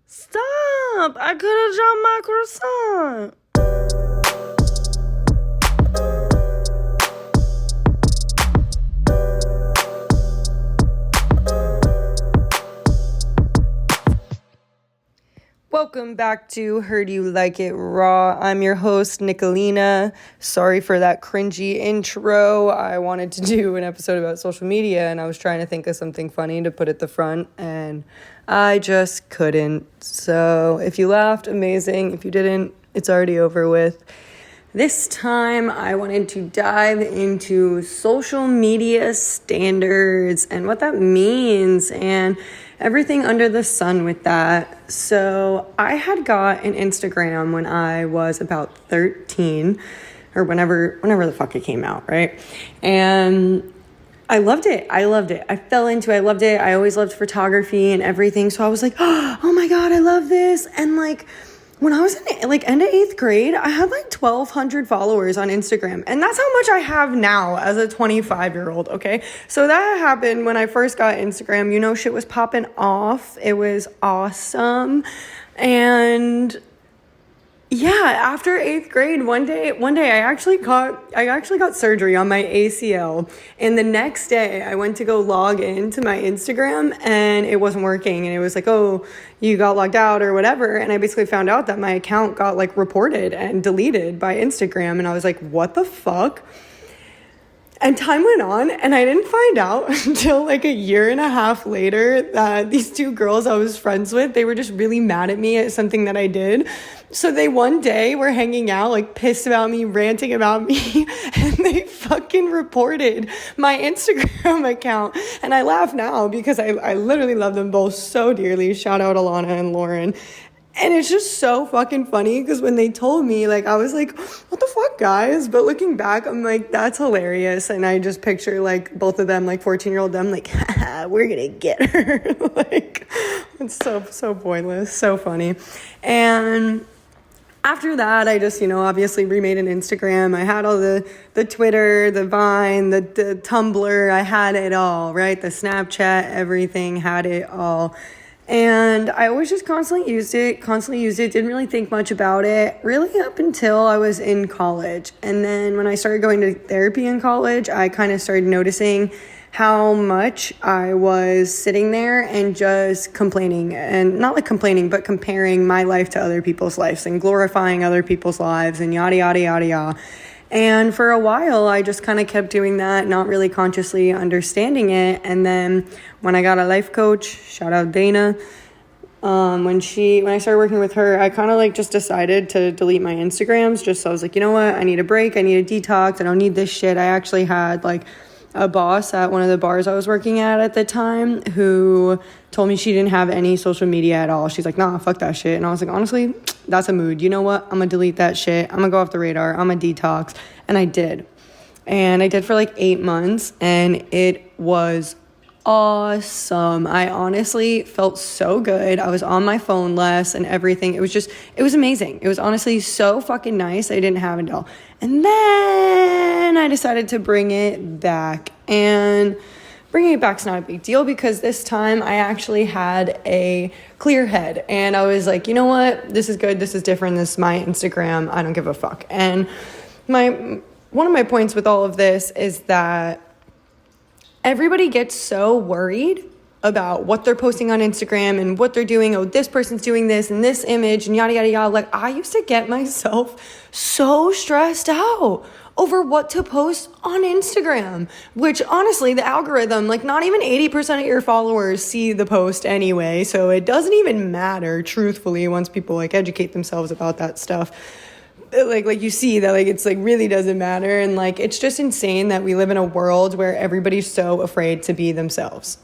Stop! I could have dropped my croissant. Welcome back to Heard You Like It Raw. I'm your host, Nicolina. Sorry for that cringy intro. I wanted to do an episode about social media, and I was trying to think of something funny to put at the front, and I just couldn't. So if you laughed, amazing. If you didn't, it's already over with. This time, I wanted to dive into social media standards and what that means and everything under the sun with that. So I had got an Instagram when I was about 13 or whenever the fuck it came out, right? And I loved it. I fell into it. I loved it. I always loved photography and everything. So I was like, oh my God, I love this. And when I was in end of 8th grade, I had 1,200 followers on Instagram. And that's how much I have now as a 25-year-old, okay? So that happened when I first got Instagram. Shit was popping off. It was awesome. And yeah, after 8th grade, one day I actually got surgery on my ACL, and the next day I went to go log into my Instagram and it wasn't working, and it was like, oh, you got logged out or whatever, and I basically found out that my account got reported and deleted by Instagram, and I was like, what the fuck? And time went on, and I didn't find out until a year and a half later that these two girls I was friends with, they were just really mad at me at something that I did. So they one day were hanging out, pissed about me, ranting about me, and they fucking reported my Instagram account. And I laugh now because I literally love them both so dearly. Shout out Alana and Lauren. And it's just so fucking funny because when they told me, I was like, what the fuck, guys? But looking back, I'm like, that's hilarious. And I just picture, both of them, 14-year-old them, we're going to get her. It's so pointless, so funny. And after that, I just, obviously remade an Instagram. I had all the Twitter, the Vine, the Tumblr. I had it all, right? The Snapchat, everything, had it all. And I always just constantly used it, didn't really think much about it, really up until I was in college. And then when I started going to therapy in college, I kind of started noticing how much I was sitting there and just complaining, and not complaining, but comparing my life to other people's lives and glorifying other people's lives and yada, yada, yada, yada. And for a while, I just kind of kept doing that, not really consciously understanding it. And then when I got a life coach, shout out Dana, when I started working with her, I kind of just decided to delete my Instagrams. Just so I was like, you know what? I need a break. I need a detox. I don't need this shit. I actually had a boss at one of the bars I was working at the time who told me she didn't have any social media at all. She's like, nah, fuck that shit. And I was like, honestly, that's a mood. You know what? I'm gonna delete that shit. I'm gonna go off the radar. I'm gonna detox. And I did. And I did for 8 months, and it was awesome. I honestly felt so good. I was on my phone less and everything. It was amazing. It was honestly so fucking nice. I didn't have it all. And then I decided to bring it back. And bringing it back's not a big deal because this time I actually had a clear head. And I was like, you know what? This is good. This is different. This is my Instagram. I don't give a fuck. And one of my points with all of this is that everybody gets so worried about what they're posting on Instagram and what they're doing. Oh, this person's doing this and this image and yada, yada, yada. I used to get myself so stressed out over what to post on Instagram, which honestly, the algorithm, not even 80% of your followers see the post anyway. So it doesn't even matter, truthfully, once people educate themselves about that stuff. You see that it's really doesn't matter. And it's just insane that we live in a world where everybody's so afraid to be themselves.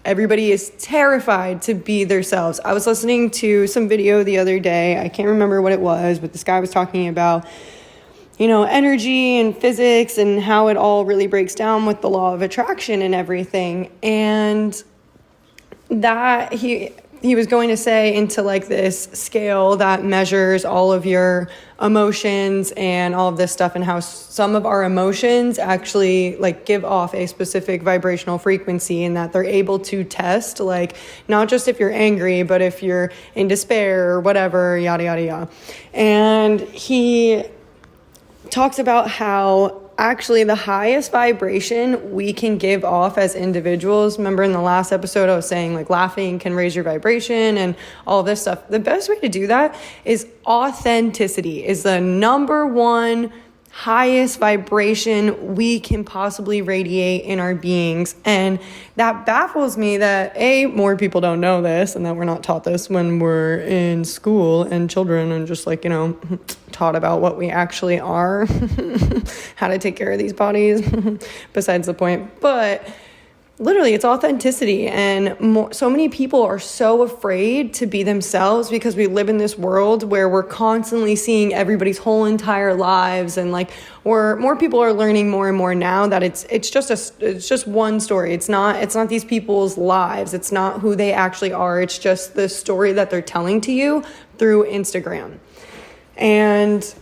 Everybody is terrified to be themselves. I was listening to some video the other day. I can't remember what it was, but this guy was talking about, energy and physics and how it all really breaks down with the law of attraction and everything. And that he he was going to say into like this scale that measures all of your emotions and all of this stuff, and how some of our emotions actually like give off a specific vibrational frequency, and that they're able to test like not just if you're angry, but if you're in despair or whatever, yada yada yada. And he talks about how actually the highest vibration we can give off as individuals, remember in the last episode I was saying like laughing can raise your vibration and all this stuff, the best way to do that is authenticity is the number one highest vibration we can possibly radiate in our beings. And that baffles me that more people don't know this, and that we're not taught this when we're in school and children and just like, taught about what we actually are, how to take care of these bodies, besides the point. But literally, it's authenticity. And so many people are so afraid to be themselves because we live in this world where we're constantly seeing everybody's whole entire lives. And like, more people are learning more and more now that it's just one story. It's not these people's lives. It's not who they actually are. It's just the story that they're telling to you through Instagram. And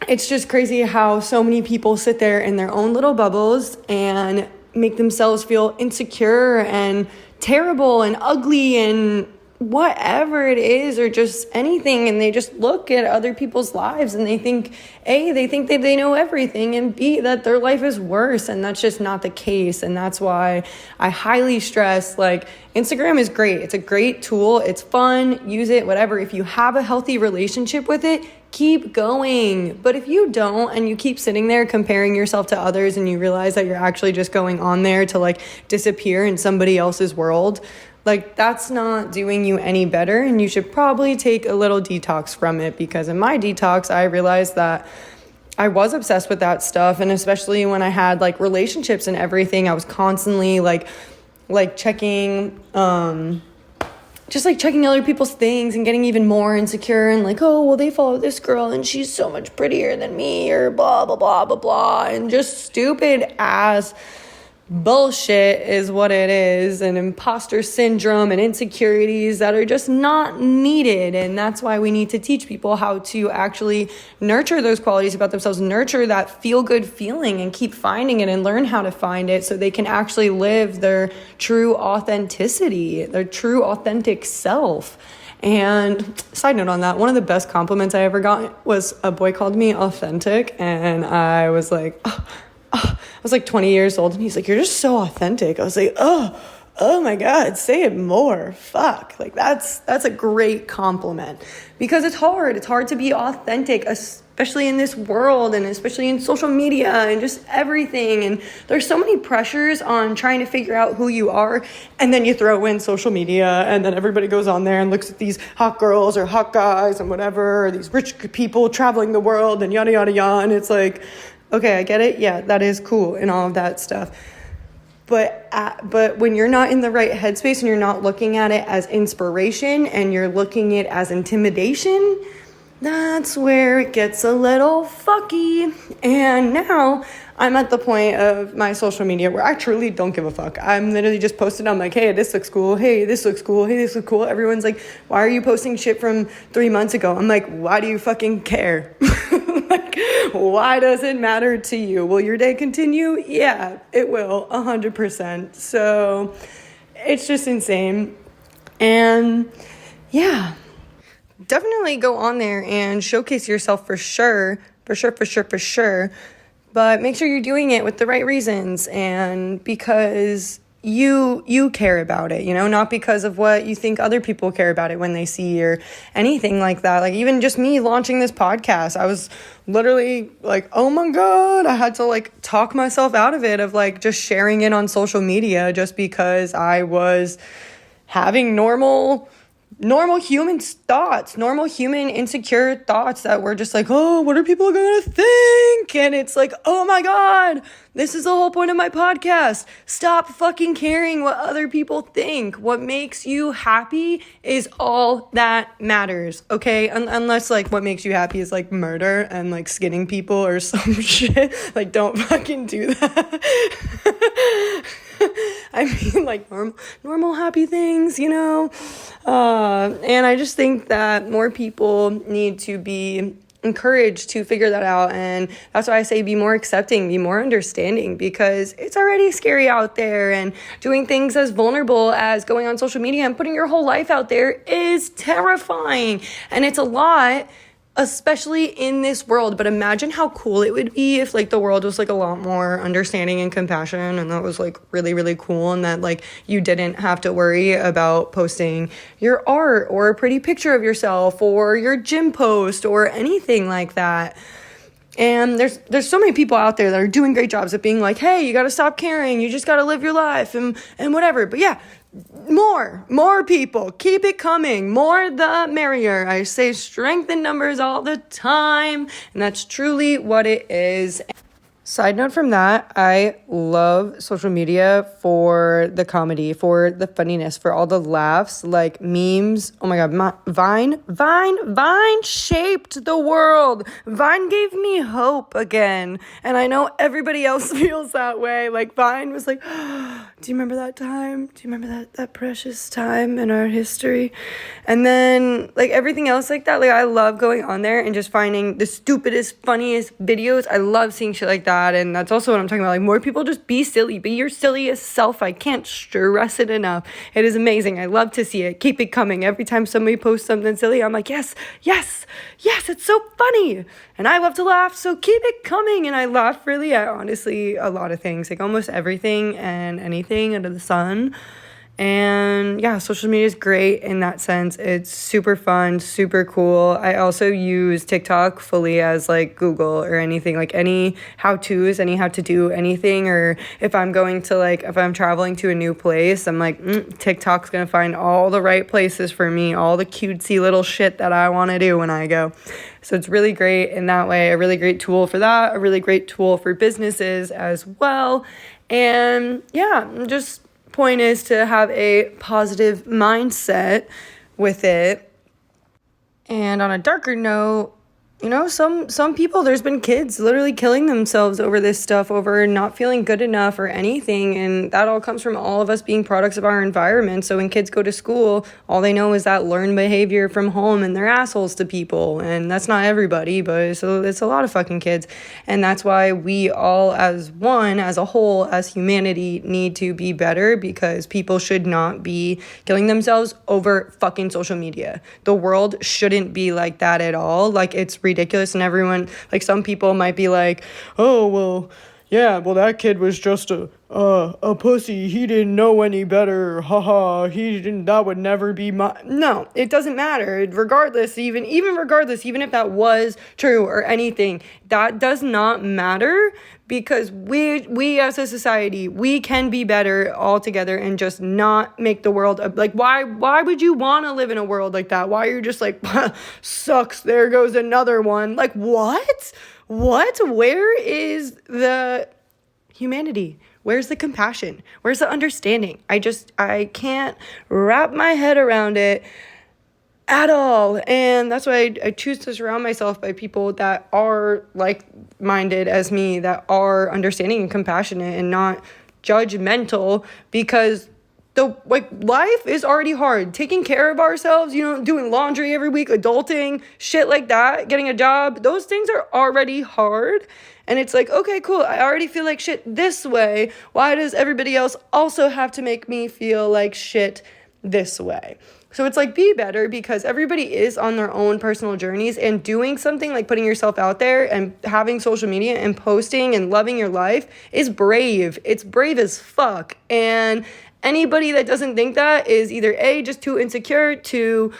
it's just crazy how so many people sit there in their own little bubbles and make themselves feel insecure and terrible and ugly and whatever it is, or just anything. And they just look at other people's lives and they think, A, they think that they know everything, and B, that their life is worse. And that's just not the case. And that's why I highly stress, like, Instagram is great. It's a great tool. It's fun. Use it, whatever. If you have a healthy relationship with it, keep going. But if you don't, and you keep sitting there comparing yourself to others, and you realize that you're actually just going on there to like disappear in somebody else's world, like, that's not doing you any better. And you should probably take a little detox from it, because in my detox, I realized that I was obsessed with that stuff. And especially when I had like relationships and everything, I was constantly like checking, just like checking other people's things and getting even more insecure and like, oh, well, they follow this girl and she's so much prettier than me, or blah, blah, blah, blah, blah. And just stupid ass bullshit is what it is, and imposter syndrome and insecurities that are just not needed. And that's why we need to teach people how to actually nurture those qualities about themselves, nurture that feel-good feeling, and keep finding it and learn how to find it so they can actually live their true authenticity, their true authentic self. And side note on that, one of the best compliments I ever got was a boy called me authentic, and I was like, I was like 20 years old, and he's like, you're just so authentic. I was like, oh my God, say it more. Fuck. Like, that's a great compliment, because it's hard to be authentic, especially in this world, and especially in social media and just everything. And there's so many pressures on trying to figure out who you are. And then you throw in social media, and then everybody goes on there and looks at these hot girls or hot guys and whatever, or these rich people traveling the world and yada, yada, yada. And it's like, okay, I get it. Yeah, that is cool and all of that stuff. But when you're not in the right headspace and you're not looking at it as inspiration and you're looking at it as intimidation, that's where it gets a little fucky. And now I'm at the point of my social media where I truly don't give a fuck. I'm literally just posting. I'm like, hey, this looks cool. Hey, this looks cool. Hey, this looks cool. Everyone's like, why are you posting shit from 3 months ago? I'm like, why do you fucking care? Like, why does it matter to you? Will your day continue? Yeah, it will, 100%. So it's just insane. And yeah, definitely go on there and showcase yourself for sure. But make sure you're doing it with the right reasons, and because you care about it, not because of what you think other people care about it when they see, or anything like that. Like, even just me launching this podcast, I was literally like, oh my God, I had to like talk myself out of it, of like just sharing it on social media, just because I was having normal human thoughts, normal human insecure thoughts that were just like, oh, what are people going to think? And it's like, oh my God, this is the whole point of my podcast. Stop fucking caring what other people think. What makes you happy is all that matters, okay? Unless like what makes you happy is like murder and like skinning people or some shit. Like, don't fucking do that. I mean, like normal happy things, and I just think that more people need to be encouraged to figure that out. And that's why I say be more accepting, be more understanding, because it's already scary out there, and doing things as vulnerable as going on social media and putting your whole life out there is terrifying, and it's a lot, especially in this world. But imagine how cool it would be if like the world was like a lot more understanding and compassion, and that was like really, really cool, and that like you didn't have to worry about posting your art or a pretty picture of yourself or your gym post or anything like that. And there's so many people out there that are doing great jobs at being like, hey, you got to stop caring, you just got to live your life and whatever. But yeah, more people, keep it coming, more the merrier. I say strength in numbers all the time, and that's truly what it is. Side note from that, I love social media for the comedy, for the funniness, for all the laughs, like memes. Oh my God, Vine shaped the world. Vine gave me hope again. And I know everybody else feels that way. Like Vine was like, oh, do you remember that time? Do you remember that precious time in our history? And then like everything else like that, like I love going on there and just finding the stupidest, funniest videos. I love seeing shit like that. And that's also what I'm talking about. Like more people just be silly, be your silliest self. I can't stress it enough. It is amazing. I love to see it. Keep it coming. Every time somebody posts something silly, I'm like, yes, it's so funny. And I love to laugh, so keep it coming. And I laugh really at honestly a lot of things, like almost everything and anything under the sun. And yeah, social media is great in that sense. It's super fun, super cool. I also use TikTok fully as like Google or anything, like any how-tos, any how to do anything. Or if I'm going to like, if I'm traveling to a new place, I'm like, TikTok's going to find all the right places for me, all the cutesy little shit that I want to do when I go. So it's really great in that way, a really great tool for that, a really great tool for businesses as well. And yeah, just point is to have a positive mindset with it. And on a darker note, some people, there's been kids literally killing themselves over this stuff, over not feeling good enough or anything. And that all comes from all of us being products of our environment. So when kids go to school, all they know is that learned behavior from home, and they're assholes to people. And that's not everybody, but so it's a lot of fucking kids. And that's why we all as one, as a whole, as humanity, need to be better, because people should not be killing themselves over fucking social media. The world shouldn't be like that at all. Like, it's ridiculous. And everyone, like, some people might be like, oh, well, yeah, well, that kid was just a pussy, he didn't know any better, haha, that would never be no, it doesn't matter, regardless, even if that was true or anything, that does not matter, because we as a society, we can be better all together and just not make the world like, why would you want to live in a world like that? Why are you just like, sucks, there goes another one? Like, what where is the humanity? Where's the compassion? Where's the understanding? I can't wrap my head around it at all. And that's why I choose to surround myself by people that are like-minded as me, that are understanding and compassionate and not judgmental, because life is already hard. Taking care of ourselves, doing laundry every week, adulting, shit like that, getting a job, those things are already hard. And it's like, okay, cool, I already feel like shit this way. Why does everybody else also have to make me feel like shit this way? So it's like, be better, because everybody is on their own personal journeys, and doing something like putting yourself out there and having social media and posting and loving your life is brave. It's brave as fuck. And anybody that doesn't think that is either A, just too insecure to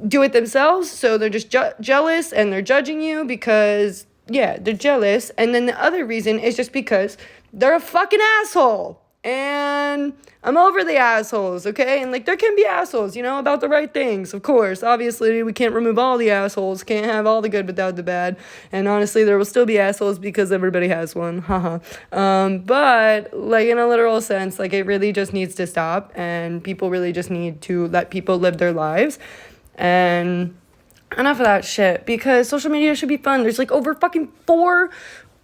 do it themselves, so they're just jealous and they're judging you because, yeah, they're jealous. And then the other reason is just because they're a fucking asshole. And I'm over the assholes, okay? And there can be assholes, about the right things, of course. Obviously, we can't remove all the assholes, can't have all the good without the bad. And honestly, there will still be assholes because everybody has one, haha. But, in a literal sense, it really just needs to stop. And people really just need to let people live their lives. And enough of that shit, because social media should be fun. There's over fucking 4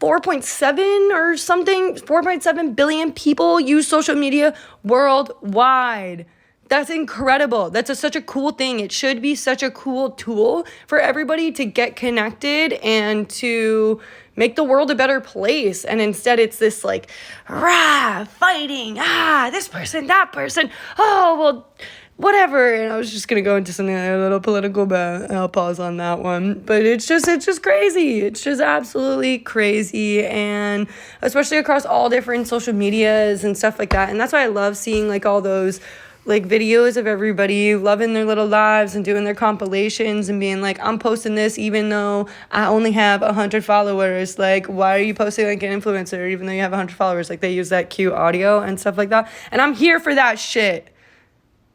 4.7 or something, 4.7 billion people use social media worldwide. That's incredible. That's such a cool thing. It should be such a cool tool for everybody to get connected and to make the world a better place. And instead it's this like, rah, fighting, this person, that person, oh, well, whatever. And I was just going to go into something a little political, but I'll pause on that one. But it's just crazy. It's just absolutely crazy. And especially across all different social medias and stuff like that. And that's why I love seeing like all those like videos of everybody loving their little lives and doing their compilations and being like, I'm posting this even though I only have 100 followers. Like, why are you posting like an influencer even though you have 100 followers? Like, they use that cute audio and stuff like that. And I'm here for that shit.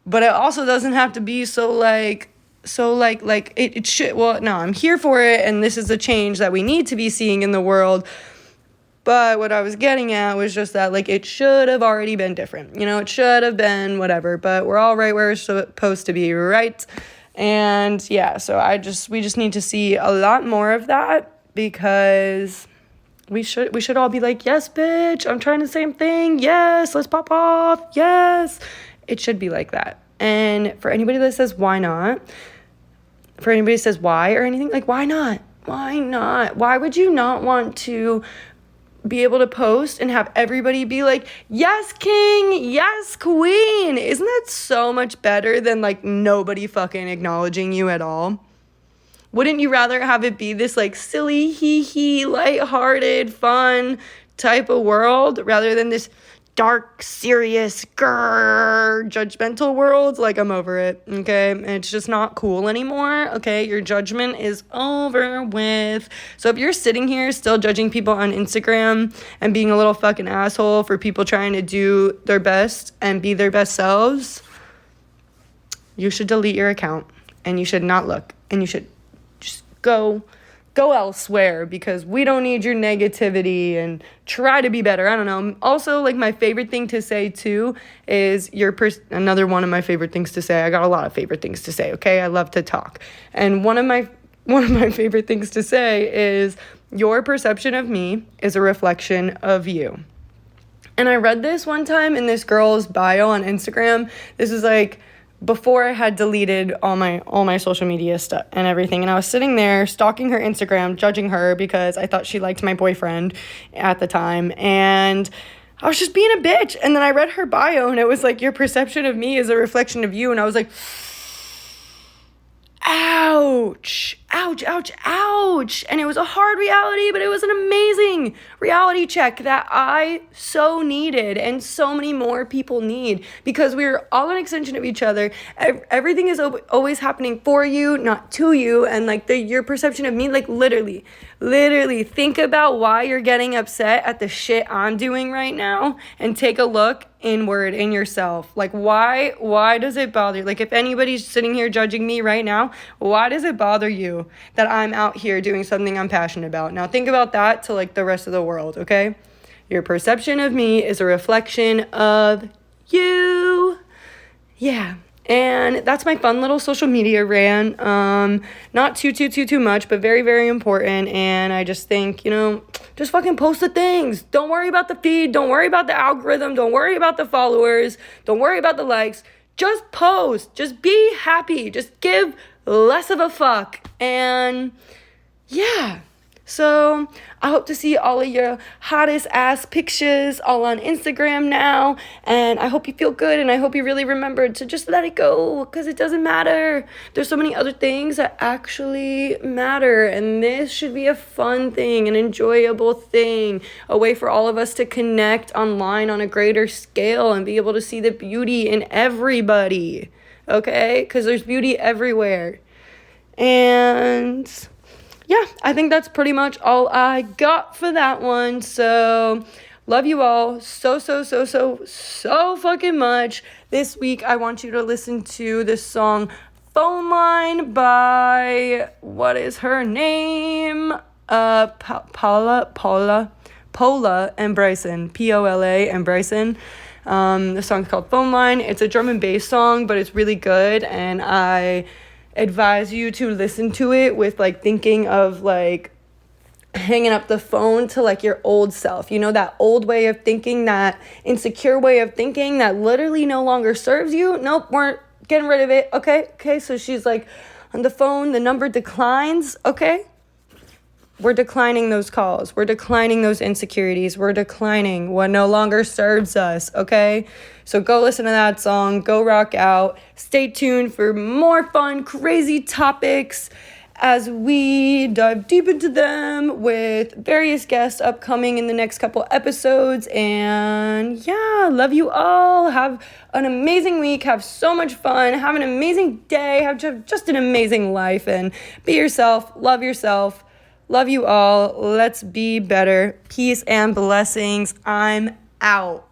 But it also doesn't have to be it should. Well, no, I'm here for it. And this is a change that we need to be seeing in the world. But what I was getting at was just that, like, it should have already been different. You know, it should have been whatever. But we're all right where we're supposed to be, right? And, yeah, so we just need to see a lot more of that because we should all be like, yes, bitch, I'm trying the same thing. Yes, let's pop off. Yes. It should be like that. And for anybody that says, why not? For anybody that says why or anything, like, why not? Why not? Why would you not want to be able to post and have everybody be like, yes, king, yes, queen? Isn't that so much better than like nobody fucking acknowledging you at all? Wouldn't you rather have it be this like silly, hee-hee, lighthearted, fun type of world rather than this dark, serious, judgmental world? Like, I'm over it, okay? It's just not cool anymore, okay? Your judgment is over with. So if you're sitting here still judging people on Instagram and being a little fucking asshole for people trying to do their best and be their best selves, you should delete your account and you should not look and you should just go elsewhere because we don't need your negativity and try to be better. I don't know. Also, like, my favorite thing to say too is another one of my favorite things to say. I got a lot of favorite things to say, okay? I love to talk. And one of my favorite things to say is your perception of me is a reflection of you. And I read this one time in this girl's bio on Instagram. This is like before I had deleted all my social media stuff and everything. And I was sitting there stalking her Instagram, judging her because I thought she liked my boyfriend at the time. And I was just being a bitch. And then I read her bio and it was like, your perception of me is a reflection of you. And I was like, ouch, ouch, ouch, ouch. And it was a hard reality, but it was an amazing reality check that I so needed and so many more people need because we're all an extension of each other. Everything is always happening for you, not to you. And like your perception of me, like literally think about why you're getting upset at the shit I'm doing right now and take a look inward in yourself. Like, why does it bother you? Like, if anybody's sitting here judging me right now, why does it bother you that I'm out here doing something I'm passionate about? Now think about that to like the rest of the world, okay? Your perception of me is a reflection of you. Yeah. And that's my fun little social media rant. Not too much, but very, very important. And I just think, just fucking post the things. Don't worry about the feed. Don't worry about the algorithm. Don't worry about the followers. Don't worry about the likes. Just post. Just be happy. Just give less of a fuck. And yeah. So I hope to see all of your hottest ass pictures all on Instagram now. And I hope you feel good. And I hope you really remember to just let it go because it doesn't matter. There's so many other things that actually matter. And this should be a fun thing, an enjoyable thing, a way for all of us to connect online on a greater scale and be able to see the beauty in everybody. Okay? Because there's beauty everywhere. And yeah, I think that's pretty much all I got for that one. So, love you all so fucking much. This week, I want you to listen to this song, Phone Line by, what is her name? Pola and Bryson. Pola and Bryson. The song's called Phone Line. It's a drum and bass song, but it's really good, and I advise you to listen to it with like thinking of like hanging up the phone to like your old self, that old way of thinking, that insecure way of thinking that literally no longer serves you. Nope, we're getting rid of it. Okay, so she's like on the phone, the number declines. Okay, we're declining those calls, we're declining those insecurities, we're declining what no longer serves us. Okay, so go listen to that song, go rock out. Stay tuned for more fun, crazy topics as we dive deep into them with various guests upcoming in the next couple episodes. And yeah, love you all. Have an amazing week. Have so much fun. Have an amazing day. Have just an amazing life. And be yourself. Love yourself. Love you all. Let's be better. Peace and blessings. I'm out.